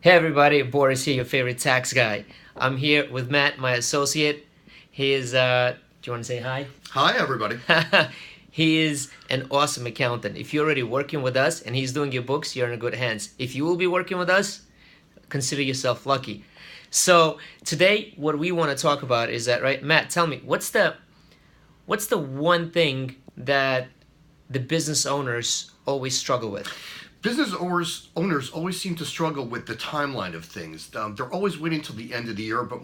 Hey everybody, Boris here, your favorite tax guy. I'm here with Matt, my associate. He is, do you want to say hi? Hi, everybody. He is an awesome accountant. If you're already working with us and he's doing your books, you're in good hands. If you will be working with us, consider yourself lucky. So today, what we want to talk about is that, right, Matt, tell me, what's the one thing that the business owners always struggle with? Business owners always seem to struggle with the timeline of things. They're always waiting until the end of the year, but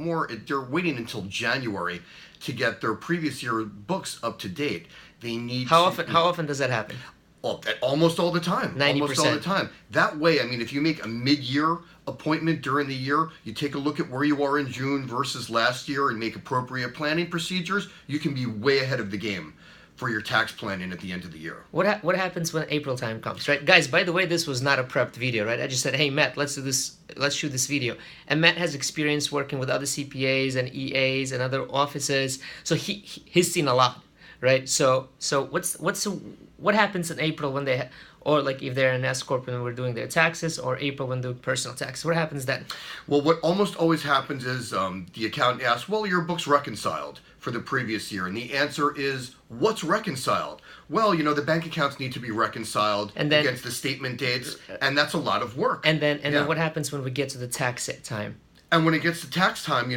they're waiting until January to get their previous year books up to date. They need How often does that happen? almost all the time. 90%. Almost all the time. That way, I mean, if you make a mid-year appointment during the year, you take a look at where you are in June versus last year and make appropriate planning procedures, you can be way ahead of the game for your tax planning at the end of the year. What happens when April time comes, right? Guys, by the way, this was not a prepped video, right? I just said, hey, Matt, let's shoot this video. And Matt has experience working with other CPAs and EAs and other offices, so he's seen a lot, right? So what happens in April when or like if they're an S corp and we're doing their taxes, or April when they do personal tax? What happens then? Well, what almost always happens is the accountant asks, well, your book's reconciled for the previous year. And the answer is, what's reconciled? Well, the bank accounts need to be reconciled against the statement dates, and that's a lot of work. And then what happens when we get to the tax time? And when it gets to tax time,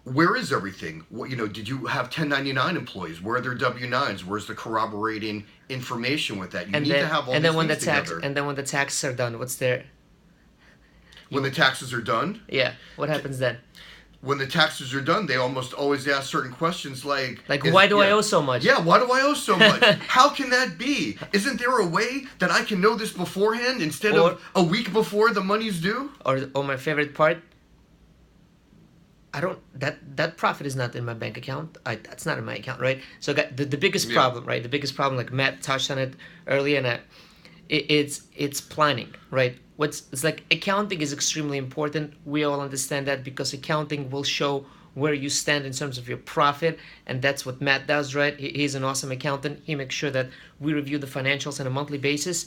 where is everything? What, did you have 1099 employees? Where are their W-9s? Where's the corroborating information with that? You need to have all these things together. And then when the taxes are done, what's there? When the taxes are done? Yeah, what happens then? When the taxes are done, they almost always ask certain questions like, why do I owe so much? Yeah, why do I owe so much? How can that be? Isn't there a way that I can know this beforehand instead of a week before the money's due? Or my favorite part, that profit is not in my bank account. That's not in my account, right? So the biggest problem, right? The biggest problem, like Matt touched on it earlier, and it's planning, right? It's like accounting is extremely important. We all understand that because accounting will show where you stand in terms of your profit, and that's what Matt does, right? He's an awesome accountant. He makes sure that we review the financials on a monthly basis,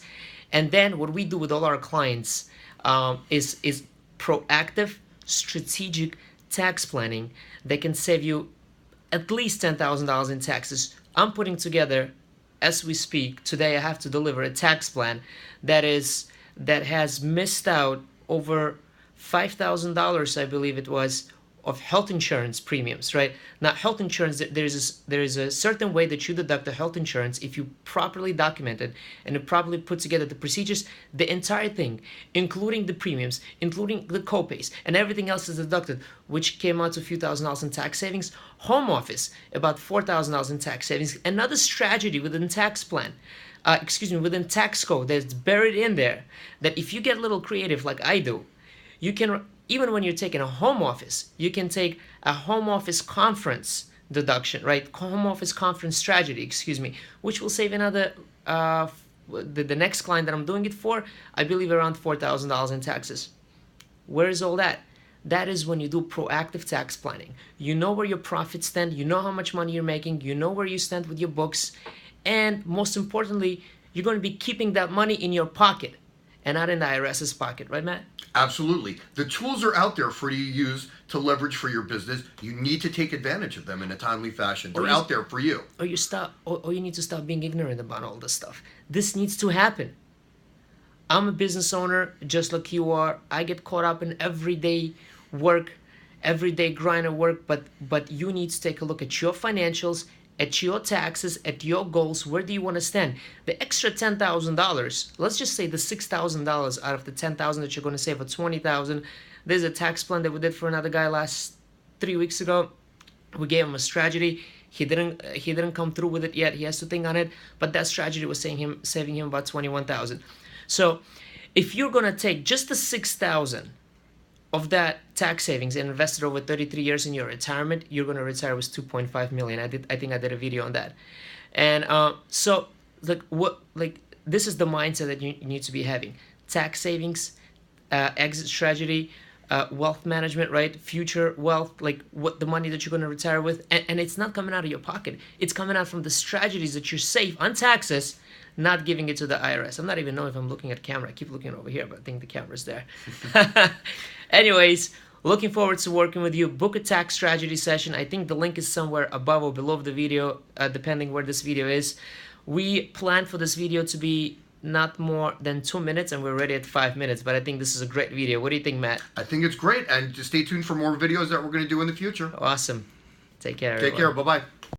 and then what we do with all our clients is proactive, strategic tax planning that can save you at least $10,000 in taxes. I'm putting together, as we speak, today I have to deliver a tax plan that has missed out over $5,000, I believe it was, of health insurance premiums, right? Now, health insurance, there is a certain way that you deduct the health insurance if you properly document it and you properly put together the procedures. The entire thing, including the premiums, including the copays, and everything else is deducted, which came out to a few $1,000s in tax savings. Home office, about $4,000 in tax savings. Another strategy within tax plan, within tax code that's buried in there, that if you get a little creative like I do, you can, even when you're taking a home office, you can take a home office conference deduction, right? Home office conference strategy, which will save another, the next client that I'm doing it for, I believe around $4,000 in taxes. Where is all that? That is when you do proactive tax planning. You know where your profits stand, you know how much money you're making, you know where you stand with your books, and most importantly, you're going to be keeping that money in your pocket and not in the IRS's pocket, right, Matt? Absolutely. The tools are out there for you to use to leverage for your business. You need to take advantage of them in a timely fashion. They're out there for you. Or you need to stop being ignorant about all this stuff. This needs to happen. I'm a business owner just like you are. I get caught up in everyday work, everyday grind of work, but you need to take a look at your financials, at your taxes, at your goals. Where do you want to stand? The extra $10,000, let's just say the $6,000 out of the $10,000 that you're going to save for $20,000. There's a tax plan that we did for another guy 3 weeks ago. We gave him a strategy. He didn't come through with it yet. He has to think on it. But that strategy was saving him about $21,000. So if you're going to take just the $6,000 of that tax savings and invested over 33 years in your retirement, you're going to retire with $2.5 million. I think I did a video on that. And so this is the mindset that you need to be having. Tax savings, exit strategy, wealth management, right? Future wealth, like what the money that you're going to retire with. And it's not coming out of your pocket. It's coming out from the strategies that you're safe on taxes not giving it to the IRS. I'm not even know if I'm looking at camera. I keep looking over here, but I think the camera's there. Anyways, looking forward to working with you. Book a tax strategy session. I think the link is somewhere above or below the video, depending where this video is. We plan for this video to be not more than 2 minutes, and we're already at 5 minutes, but I think this is a great video. What do you think, Matt? I think it's great, and just stay tuned for more videos that we're going to do in the future. Awesome. Take care, Take care. Bye-bye.